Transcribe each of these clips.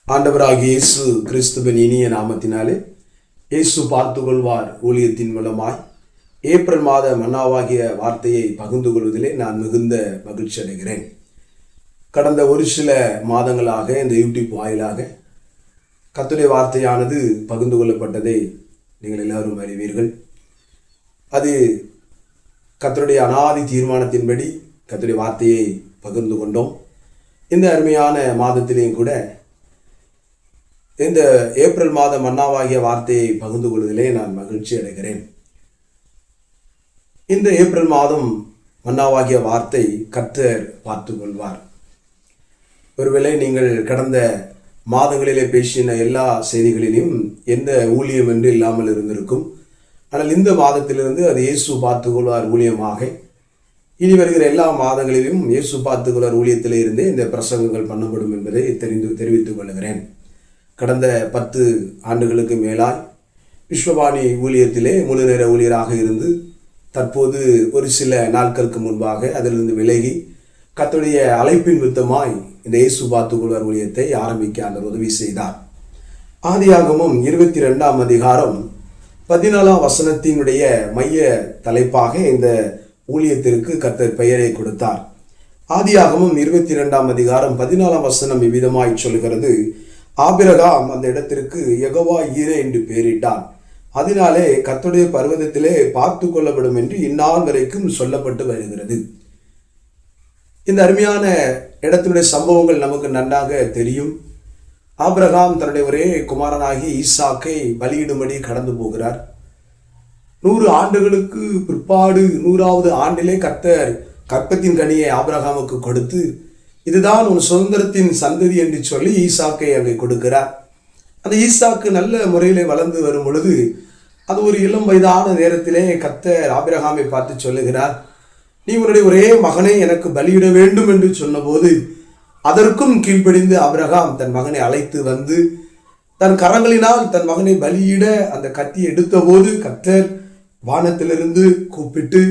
ஆண்டவராகிய இயேசு கிறிஸ்துவின் இனிய நாமத்தினாலே இயேசு பார்த்துக்கொள்வார் ஊழியத்தின் மூலமாய் ஏப்ரல் மாத மன்னாவாகிய வார்த்தையை பகிர்ந்து கொள்வதிலே நான் மிகுந்த மகிழ்ச்சி அடைகிறேன். கடந்த ஒரு சில மாதங்களாக இந்த யூடியூப் வாயிலாக கர்த்தருடைய வார்த்தையானது பகிர்ந்து கொள்ளப்பட்டதை நீங்கள் எல்லாரும் அறிவீர்கள். அது கர்த்தருடைய அனாதி தீர்மானத்தின்படி கர்த்தருடைய வார்த்தையை பகிர்ந்து கொண்டோம். இந்த அருமையான மாதத்திலேயும் கூட இந்த ஏப்ரல் மாத மன்னாவாகிய வார்த்தையை பகிர்ந்து கொள்வதிலே நான் மகிழ்ச்சி அடைகிறேன். இந்த ஏப்ரல் மாதம் மன்னாவாகிய வார்த்தை கர்த்தர் பார்த்து கொள்வார். ஒருவேளை நீங்கள் கடந்த மாதங்களிலே பேசின எல்லா செய்திகளிலும் எந்த ஊழியம் என்று இல்லாமல் இருந்திருக்கும். ஆனால் இந்த மாதத்திலிருந்து அது இயேசு பார்த்து கொள்வார் ஊழியமாக இனி வருகிற எல்லா மாதங்களிலும் இயேசு பார்த்து கொள்வார் ஊழியத்திலே இருந்தே இந்த பிரசங்கங்கள் பண்ணப்படும் என்பதை தெரிவித்துக் கொள்கிறேன். கடந்த 10 ஆண்டுகளுக்கு மேலாய் விஸ்வவாணி ஊழியத்திலே முழு நேர ஊழியராக இருந்து தற்போது ஒரு சில நாட்களுக்கு முன்பாக அதிலிருந்து விலகி கர்த்தருடைய அழைப்பின் வித்தமாய் இந்த இயேசு பார்த்து கொள்வார் ஊழியத்தை ஆரம்பிக்க ஆண்டவர் உதவி செய்தார். ஆதியாகமம் 22ஆம் அதிகாரம் 14ஆம் வசனத்தினுடைய மைய தலைப்பாக இந்த ஊழியத்திற்கு கர்த்தர் பெயரை கொடுத்தார். ஆதியாகமம் 22ஆம் அதிகாரம் 14ஆம் வசனம் இவ்விதமாய் சொல்கிறது, ஆபிரகாம் அந்த இடத்திற்கு யெகோவா ஈரே என்று பெயரிட்டான். அதனாலே கர்த்தருடைய பர்வதத்திலே பார்த்து கொள்ளப்படும் என்று இந்நாள் வரைக்கும் சொல்லப்பட்டு வருகிறது. இந்த அருமையான இடத்தினுடைய சம்பவங்கள் நமக்கு நன்றாக தெரியும். ஆபிரகாம் தன்னுடைய ஒரே குமாரனாகி ஈசாக்கை பலியிடும்படி கடந்து போகிறார். 100 ஆண்டுகளுக்கு பிற்பாடு 100வது ஆண்டிலே கர்த்தர் கற்பத்தின் கனியை ஆபிரகாமுக்கு கொடுத்து, இதுதான் உன் சுதந்திரத்தின் சந்ததி என்று சொல்லி ஈசாக்கை அங்கே கொடுக்கிறார். அந்த ஈசாக்கு நல்ல முறையில் வளர்ந்து வரும் பொழுது அது ஒரு இளம் வயதான நேரத்திலே கர்த்தர் ஆபிரகாமை பார்த்து சொல்லுகிறார், நீ உன்னுடைய ஒரே மகனை எனக்கு பலியிட வேண்டும் என்று சொன்னபோது அதற்கும் கீழ்ப்படிந்து ஆபிரகாம் தன் மகனை அழைத்து வந்து தன் கரங்களினால் தன் மகனை பலியிட அந்த கத்தியை எடுத்த போது கர்த்தர் வானத்திலிருந்து கூப்பிட்டு,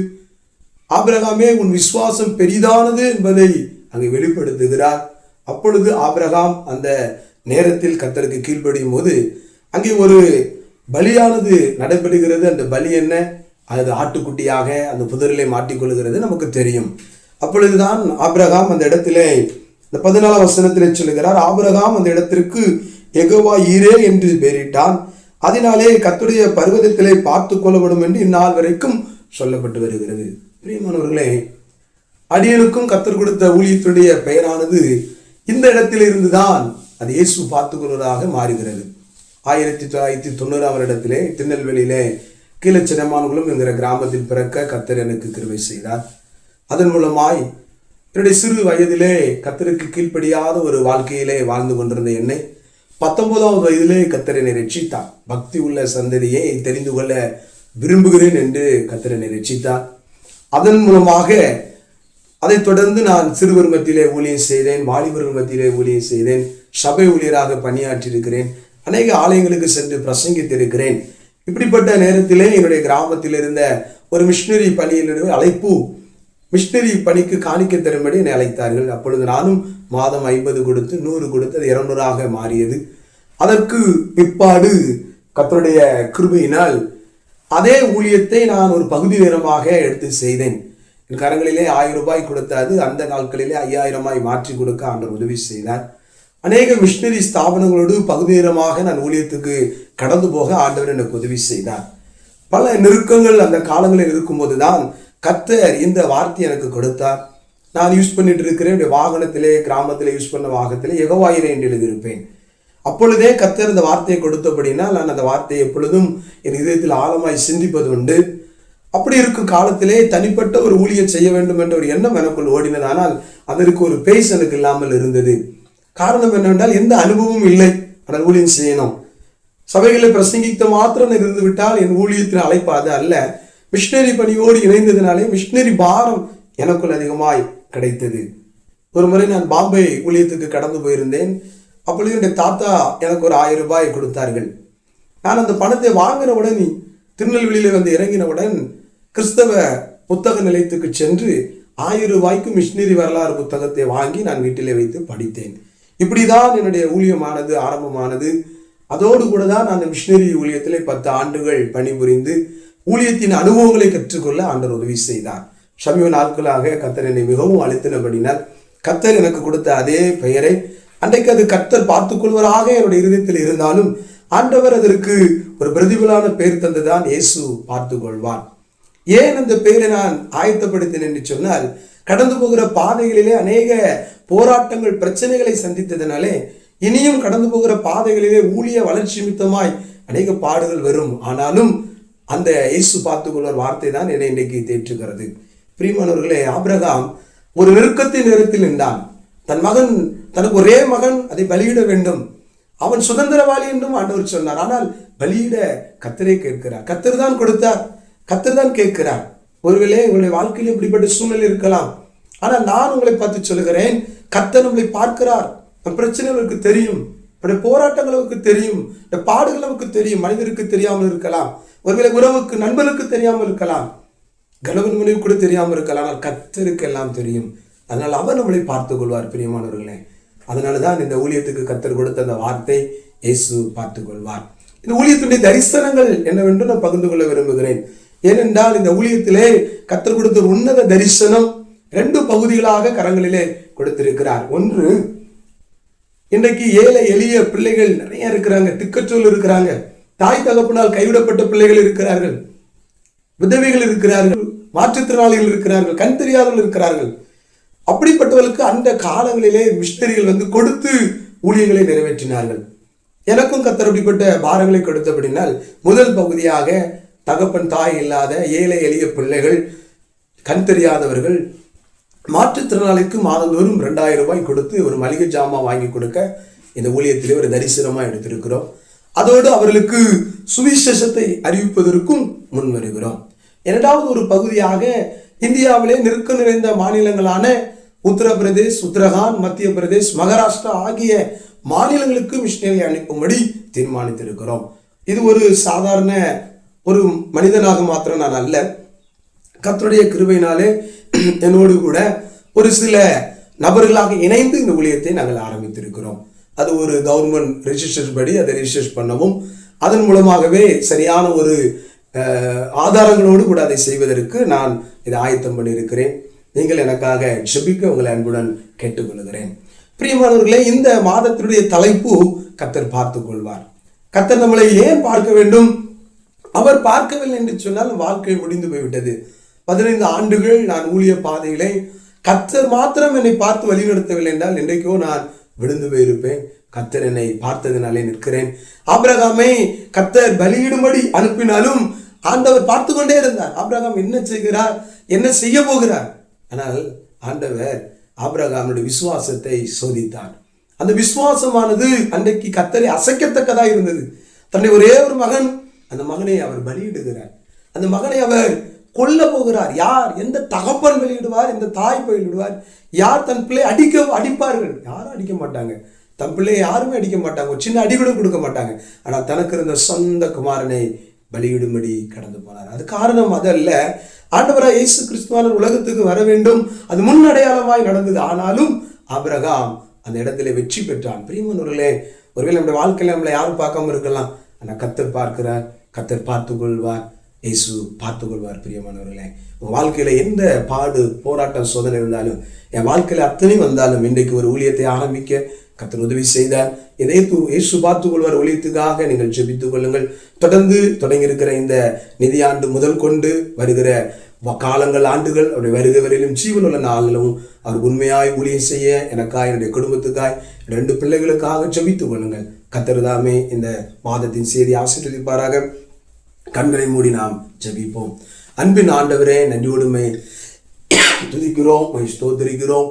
ஆபிரகாமே உன் விசுவாசம் பெரிதானது என்பதை அங்கே வெளிப்படுத்துகிறார். அப்பொழுது ஆபிரகாம் அந்த நேரத்தில் கர்த்தருக்கு கீழ்ப்படியும் போது அங்கே ஒரு பலியானது நடைபெறுகிறது. அந்த பலி என்ன? அது ஆட்டுக்குட்டியாக அந்த புதரிலே மாட்டிக்கொள்கிறது நமக்கு தெரியும். அப்பொழுதுதான் ஆபிரகாம் அந்த இடத்திலே இந்த 14ஆம் வசனத்திலே சொல்லுகிறார், ஆபிரகாம் அந்த இடத்திற்கு யெகோவா ஈரே என்று பெயரிட்டான். அதனாலே கர்த்தருடைய பர்வதத்திலே பார்த்து கொள்ளப்படும் என்று இந்நாள் வரைக்கும் சொல்லப்பட்டு வருகிறது. பிரியமானவர்களே, அடியனுக்கும் கர்த்தர் கொடுத்த ஊழியத்துடைய பெயரானது இந்த இடத்தில் இருந்துதான் அது இயேசு பார்த்து கொள்வதாக மாறுகிறது. 1990ஆம் வருடத்திலே திருநெல்வேலியிலே கீழச்சினமான்குளம் என்கிற கிராமத்தில் பிறக்க கர்த்தர் எனக்கு கிருபை செய்தார். அதன் மூலமாய் என்னுடைய சிறு வயதிலே கர்த்தருக்கு கீழ்ப்படியாத ஒரு வாழ்க்கையிலே வாழ்ந்து கொண்டிருந்த என்னை 19வது வயதிலே கர்த்தர் என்னை ரட்சித்தார். பக்தி உள்ள சந்ததியை தெரிந்து கொள்ள விரும்புகிறேன் என்று கர்த்தர் என்னை ரட்சித்தார். அதன் மூலமாக அதைத் தொடர்ந்து நான் சிறுவர் மத்தியிலே ஊழியம் செய்தேன், வாலிபர்கள் மத்தியிலே ஊழியம் செய்தேன், சபை ஊழியராக பணியாற்றியிருக்கிறேன், அநேக ஆலயங்களுக்கு சென்று பிரசங்கித்திருக்கிறேன். இப்படிப்பட்ட நேரத்திலே என்னுடைய கிராமத்தில் இருந்த ஒரு மிஷினரி பணியினுடைய அழைப்பு, மிஷினரி பணிக்கு காணிக்கை தரும்படி என்னை அழைத்தார்கள். அப்பொழுது நானும் மாதம் 50 கொடுத்து 100 கொடுத்து அது 200ஆக மாறியது. அதற்கு பிற்பாடு கர்த்தருடைய கிருபையினால் அதே ஊழியத்தை நான் ஒரு பகுதி நேரமாக எடுத்து செய்தேன். என் கரங்களிலே 1000 ரூபாய் கொடுத்தாது அந்த நாட்களிலே 5000ஆய் மாற்றி கொடுக்க ஆண்டவர் உதவி செய்தார். அநேக மிஷினரி ஸ்தாபனங்களோடு பகுதி நேரமாக நான் ஊழியத்துக்கு கடந்து போக ஆண்டவர் எனக்கு உதவி செய்தார். பல நெருக்கங்கள் அந்த காலங்களில் இருக்கும்போது தான் கர்த்தர் இந்த வார்த்தை எனக்கு கொடுத்தார். நான் யூஸ் பண்ணிட்டு இருக்கிறேன் வாகனத்திலே, கிராமத்திலே யூஸ் பண்ண வாகனத்திலே யெகோவா ஈரே என்று எழுதியிருப்பேன். அப்பொழுதே கர்த்தர் இந்த வார்த்தையை கொடுத்தபடினால் நான் அந்த வார்த்தையை எப்பொழுதும் என் இதயத்தில் ஆழமாய் சிந்திப்பது உண்டு. அப்படி இருக்கும் காலத்திலே தனிப்பட்ட ஒரு ஊழியம் செய்ய வேண்டும் என்ற ஒரு எண்ணம் எனக்குள் ஓடினதானால் அதற்கு ஒரு பேஸ் எனக்கு இல்லாமல் இருந்தது. காரணம் என்னவென்றால் எந்த அனுபவமும் இல்லை. ஆனால் ஊழியம் செய்யணும், சபைகளை பிரசங்கித்த மாத்திரம் இருந்து விட்டால் என் ஊழியத்தின் அழைப்பு அது அல்ல. மிஷினரி பணியோடு இணைந்ததினாலே மிஷினரி பாரம் எனக்குள் அதிகமாய் கிடைத்தது. ஒரு முறை நான் பாம்பே ஊழியத்துக்கு கடந்து போயிருந்தேன். அப்பொழுது என்னுடைய தாத்தா எனக்கு ஒரு 1000 ரூபாய் கொடுத்தார்கள். நான் அந்த பணத்தை வாங்கினவுடன் திருநெல்வேலியில் வந்து இறங்கினவுடன் கிறிஸ்தவ புத்தக நிலையத்துக்கு சென்று 1000 ரூபாய்க்கு மிஷினரி வரலாறு புத்தகத்தை வாங்கி நான் வீட்டிலே வைத்து படித்தேன். இப்படிதான் என்னுடைய ஊழியமானது ஆரம்பமானது. அதோடு கூட தான் அந்த மிஷினரி ஊழியத்திலே 10 ஆண்டுகள் பணிபுரிந்து ஊழியத்தின் அனுபவங்களை கற்றுக்கொள்ள ஆண்டவர் உதவி செய்தார். சமீப நாட்களாக கர்த்தர் என்னை மிகவும் அழுத்தினபடினால் கர்த்தர் எனக்கு கொடுத்த அதே பெயரை அன்றைக்கு அது கர்த்தர் பார்த்துக்கொள்வராக என்னுடைய இருதயத்தில் இருந்தாலும் ஆண்டவர் அதற்கு ஒரு பிரதிபலான பெயர் தந்துதான் இயேசு பார்த்து கொள்வார். ஏன் அந்த பெயரை நான் ஆயத்தப்படுத்தினேன் என்று சொன்னால், கடந்து போகிற பாதைகளிலே அநேக போராட்டங்கள் பிரச்சனைகளை சந்தித்ததினாலே இனியும் கடந்து போகிற பாதைகளிலே ஊழிய வளர்ச்சி நிமித்தமாய் அநேக பாடுகள் வரும். ஆனாலும் அந்த இயேசு பார்த்துக்கொள்வார் வார்த்தை தான் என்னை இன்றைக்கு தேற்றுகிறது. பிரியமானவர்களே, ஆபிரகாம் ஒரு நெருக்கத்தின் நேரத்தில் நின்றான். தன் மகன், தனக்கு ஒரே மகன், அதை பலியிட வேண்டும். அவன் சுதந்திரவாளி என்றும் ஆண்டவர் சொன்னார். ஆனால் பலியிட கர்த்தரே கேட்கிறார். கர்த்தர் தான் கொடுத்தார், கர்த்தர் தான் கேட்கிறார். ஒருவேளை உங்களுடைய வாழ்க்கையில் இப்படிப்பட்ட சூழ்நிலை இருக்கலாம். ஆனால் நான் உங்களை பார்த்து சொல்லுகிறேன், கர்த்தர் உங்களை பார்க்கிறார். பிரச்சனை அவருக்கு தெரியும், போராட்டங்கள் அவருக்கு தெரியும், பாடுகள் அவருக்கு தெரியும். மனிதருக்கு தெரியாமல் இருக்கலாம், ஒருவேளை உறவுக்கு நண்பனுக்கு தெரியாமல் இருக்கலாம், கணவன் மனைவி கூட தெரியாமல் இருக்கலாம். ஆனால் கர்த்தருக்கு எல்லாம் தெரியும். அதனால் அவர் நம்மளை பார்த்து கொள்வார். பிரியமானவர்களே, அதனால தான் இந்த ஊழியத்துக்கு கர்த்தர் கொடுத்த அந்த வார்த்தை இயேசு பார்த்து கொள்வார். இந்த ஊழியத்துடைய தரிசனங்கள் என்னவென்று நான் பகிர்ந்து கொள்ள விரும்புகிறேன். ஏனென்றால் இந்த ஊழியத்திலே கர்த்தர் கொடுத்த உன்னத தரிசனம் 2 பகுதிகளாக கரங்களிலே கொடுத்திருக்கிறார். ஒன்று, இன்றைக்கு ஏழை எளிய பிள்ளைகள் நிறைய இருக்கிறாங்க, திக்கற்றோர் இருக்கிறாங்க, தாய் தகப்பனால் கைவிடப்பட்ட பிள்ளைகள் இருக்கிறார்கள், விதவைகள் இருக்கிறார்கள், மாற்றுத்திறனாளிகள் இருக்கிறார்கள், கண் தெரியாதவர்கள் இருக்கிறார்கள். அப்படிப்பட்டவர்களுக்கு அந்த காலங்களிலே மிஷனரிகள் கொடுத்து ஊழியங்களை நிறைவேற்றினார்கள். எனக்கும் கர்த்தர் அப்படிப்பட்ட பாரங்களை கொடுத்தபடினால் முதல் பகுதியாக தகப்பன் தாய் இல்லாத ஏழை எளிய பிள்ளைகள், கண் தெரியாதவர்கள், மாற்றுத்திறனாளிக்கு மாதந்தோறும் 2000 ரூபாய் கொடுத்து ஒரு மளிகை ஜாமான் வாங்கி கொடுக்க இந்த ஊழியத்திலே ஒரு தரிசனமாக எடுத்திருக்கிறோம். அதோடு அவர்களுக்கு சுவிசேஷத்தை அறிவிப்பதற்கும் முன் வருகிறோம். இரண்டாவது ஒரு பகுதியாக இந்தியாவிலே நெருக்கம் நிறைந்த மாநிலங்களான உத்தரப்பிரதேஷ், உத்தரகாண்ட், மத்திய பிரதேஷ், மகாராஷ்டிரா ஆகிய மாநிலங்களுக்கு மிஷனரி அனுப்பும்படி தீர்மானித்திருக்கிறோம். இது ஒரு சாதாரண ஒரு மனிதனாக மாத்திரம் நான் அல்ல, கர்த்தருடைய கிருபையினாலே என்னோடு கூட ஒரு சில நபர்களாக இணைந்து இந்த ஊழியத்தை நாங்கள் ஆரம்பித்திருக்கிறோம். அது ஒரு கவர்மெண்ட் ரெஜிஸ்டர் படி அதை ரெஜிஸ்டர் பண்ணவும், அதன் மூலமாகவே சரியான ஒரு ஆதாரங்களோடு கூட அதை செய்வதற்கு நான் இதை ஆயத்தம் பண்ணியிருக்கிறேன். நீங்கள் எனக்காக ஜெபிக்க உங்களை அன்புடன் கேட்டுக்கொள்கிறேன். பிரியமானவர்களே, இந்த மாதத்தினுடைய தலைப்பு கர்த்தர் பார்த்து கொள்வார். கர்த்தர் நம்மளை ஏன் பார்க்க வேண்டும்? அவர் பார்க்கவில்லை என்று சொன்னால் வாழ்க்கை முடிந்து போய்விட்டது. 15 ஆண்டுகள் நான் ஊழிய பாதையிலே கர்த்தர் மாத்திரம் என்னை பார்த்து வழிநடத்தவில்லை என்றால் இன்றைக்கோ நான் விழுந்து போயிருப்பேன். கர்த்தர் என்னை பார்த்ததினாலே நிற்கிறேன். ஆபிரகாமை கர்த்தர் பலியிடும்படி அனுப்பினாலும் ஆண்டவர் பார்த்து கொண்டே இருந்தார். ஆபிரகாம் என்ன செய்கிறார், என்ன செய்ய போகிறார்? ஆனால் ஆண்டவர் ஆபிரகாமுடைய விசுவாசத்தை சோதித்தார். அந்த விசுவாசமானது அன்றைக்கு கர்த்தரை அசைக்கத்தக்கதாக இருந்தது. தன்னுடைய ஒரே ஒரு மகன், அந்த மகனை அவர் பலியிடுகிறார். அந்த மகனை அவர் கொல்ல போகிறார். யார், எந்த தகப்பன் பலியிடுவார், எந்த தாய் பலியிடுவார்? யார் தன் பிள்ளை அடிப்பார்கள்? யாரும் அடிக்க மாட்டாங்க. தன் பிள்ளையை யாருமே அடிக்க மாட்டாங்க, ஒரு சின்ன அடி கூட கொடுக்க மாட்டாங்க. ஆனால் தனக்கு இருந்த சொந்த குமாரனை பலியிடும்படி கடந்து போனார். அது காரணம் அதல்ல, ஆண்டவராய் இயேசு கிறிஸ்துவானவர் உலகத்துக்கு வர வேண்டும், அது முன் அடையாளமாய் நடந்தது. ஆனாலும் ஆபிரகாம் அந்த இடத்துல வெற்றி பெற்றான். பிரியமானவர்களே, ஒருவேளை நம்முடைய வாழ்க்கையில நம்மளை யாரும் பார்க்காம இருக்கலாம், ஆனால் கர்த்தர் பார்க்கிறார், கர்த்தர் பார்த்து கொள்வார், இயேசு பார்த்து கொள்வார். பிரியமானவர்களே, உங்கள் வாழ்க்கையில் எந்த பாடு, போராட்டம், சோதனை இருந்தாலும், என் வாழ்க்கையில் அத்தனையும் வந்தாலும் இன்றைக்கு ஒரு ஊழியத்தை ஆரம்பிக்க கர்த்தர் உதவி செய்தார். இதை இயேசு பார்த்து கொள்வார். ஊழியத்துக்காக நீங்கள் ஜெபித்துக் கொள்ளுங்கள். தொடர்ந்து தொடங்கியிருக்கிற இந்த நிதியாண்டு முதல் கொண்டு வருகிற காலங்கள், ஆண்டுகள், அவருடைய வருகை வரையிலும் ஜீவனுள்ள நாளிலும் அவர் உண்மையாய் ஊழியம் செய்ய எனக்காய், என்னுடைய குடும்பத்துக்காய், 2 பிள்ளைகளுக்காக ஜெபித்துக் கொள்ளுங்கள். கர்த்தர் தாமே இந்த மாதத்தின் செய்தி ஆசீர்வதிப்பாராக. கண்களை மூடி நாம் ஜெபிப்போம். அன்பின் ஆண்டவரே, நன்றியோடுமை துதிக்கிறோம், ஸ்தோத்திரிக்கிறோம்.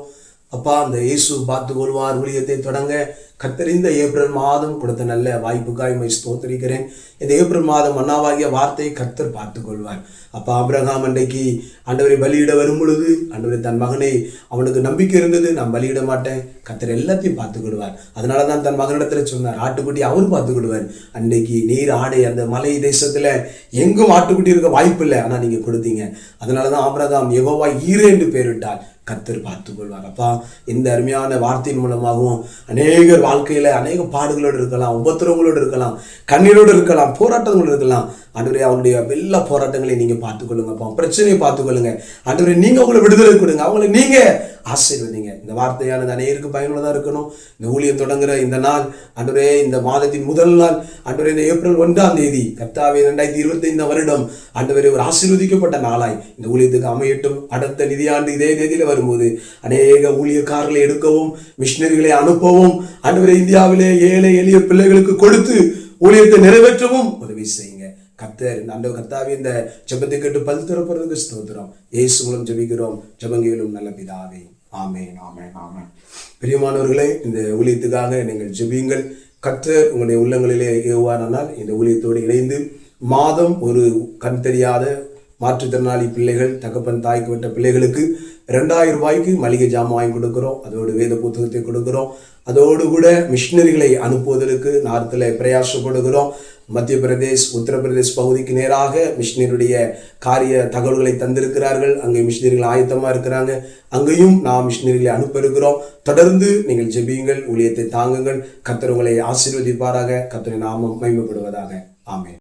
அப்பா, அந்த இயேசு பார்த்து கொள்வார் ஊழியத்தை தொடங்க கர்த்தர் இந்த ஏப்ரல் மாதம் கொடுத்த நல்ல வாய்ப்புக்காய் ஸ்தோத்திரிக்கிறேன். இந்த ஏப்ரல் மாதம் மன்னாவாகிய வார்த்தையை கர்த்தர் பார்த்து கொள்வார். அப்போ ஆபிரகாம் அன்றைக்கு ஆண்டவரை பலியிட வரும் பொழுது ஆண்டவரை தன் மகனை அவனுக்கு நம்பிக்கை இருந்தது, நான் பலியிட மாட்டேன், கர்த்தர் எல்லாத்தையும் பார்த்துக்கிடுவார். அதனால தான் தன் மகனிடத்துல சொன்னார், ஆட்டுக்குட்டி அவர் பார்த்துக்கிடுவார். அன்றைக்கு நீர் ஆடை அந்த மலை தேசத்துல எங்கும் ஆட்டுக்குட்டி இருக்க வாய்ப்பு இல்லை, ஆனால் நீங்க கொடுத்தீங்க. அதனாலதான் ஆபிரகாம் யெகோவா ஈரே என்று பெயரிட்டார், கர்த்தர் பார்த்து கொள்வார். அப்பா, இந்த அருமையான வார்த்தையின் மூலமாகவும் அநேகர் வாழ்க்கையில அநேக பாடுகளோடு இருக்கலாம், உபத்திரங்களோடு இருக்கலாம், கண்ணீரோடு இருக்கலாம், போராட்டங்களோடு இருக்கலாம். ஆண்டவரே, அவருடைய எல்லா போராட்டங்களையும் நீங்க பார்த்துக்கொள்ளுங்கப்பா, பிரச்சனையை பார்த்துக்கொள்ளுங்க. ஆண்டவரே, நீங்க அவங்களை விடுதலை கொடுங்க, அவங்களை நீங்க ஆசீர்வதிங்க. இந்த வார்த்தையானது அநேகருக்கு பயனுள்ளதா இருக்கணும். இந்த ஊழியம் தொடங்குற இந்த நாள் ஆண்டவரே, இந்த மாதத்தின் முதல் நாள் ஆண்டவரே, இந்த ஏப்ரல் 1ஆம் தேதி கர்த்தாவே 2025 வருடம் ஆண்டவரே ஒரு ஆசீர்வதிக்கப்பட்ட நாளாய் இந்த ஊழியத்துக்கு அமையட்டும். அடுத்த நிதியாண்டு இதே தேதியில வரும்போது அநேக ஊழியக்காரர்களை எடுக்கவும், மிஷினரிகளை அனுப்பவும், ஆண்டவரே இந்தியாவிலே ஏழை எளிய பிள்ளைகளுக்கு கொடுத்து ஊழியத்தை நிறைவேற்றவும் உதவி செய்யுங்க. கர்த்தாவே, இந்த ஜெபத்தை கேட்டு பதில் தரப்படுறதுக்கு ஸ்தோத்திரம். இயேசு மூலம் ஜெபிக்கிறோம், ஜெபங்களும் நல்ல பிதாவே, ஆமென், ஆமென், ஆமென். பிரியமானவர்களே, இந்த ஊழியத்துக்காக நீங்கள் ஜெபியுங்கள். கர்த்தர் உங்களுடைய உள்ளங்களிலே ஏவுவாரானால் இந்த ஊழியத்தோடு இணைந்து மாதம் ஒரு கண் தெரியாத மாற்றுத்திறனாளி பிள்ளைகள், தகப்பன் தாய்க்கு விட்ட பிள்ளைகளுக்கு 2000 ரூபாய்க்கு மளிகை ஜாமான் வாங்கி கொடுக்குறோம். அதோடு வேத புத்தகத்தை கொடுக்குறோம். அதோடு கூட மிஷினரிகளை அனுப்புவதற்கு நார்த்தில் பிரயாசப்படுகிறோம். மத்திய பிரதேஷ், உத்தரப்பிரதேஷ் பகுதிக்கு நேராக மிஷினருடைய காரிய தகவல்களை தந்திருக்கிறார்கள். அங்கே மிஷினரிகள் ஆயத்தமாக இருக்கிறாங்க. அங்கேயும் நாம் மிஷினரிகளை அனுப்ப இருக்கிறோம். தொடர்ந்து நீங்கள் ஜெபியுங்கள், ஊழியத்தை தாங்குங்கள். கர்த்தர் உங்களை ஆசீர்வதிப்பாராக. கர்த்தரின் நாமம் மகிமைப்படுவதாக. ஆமென்.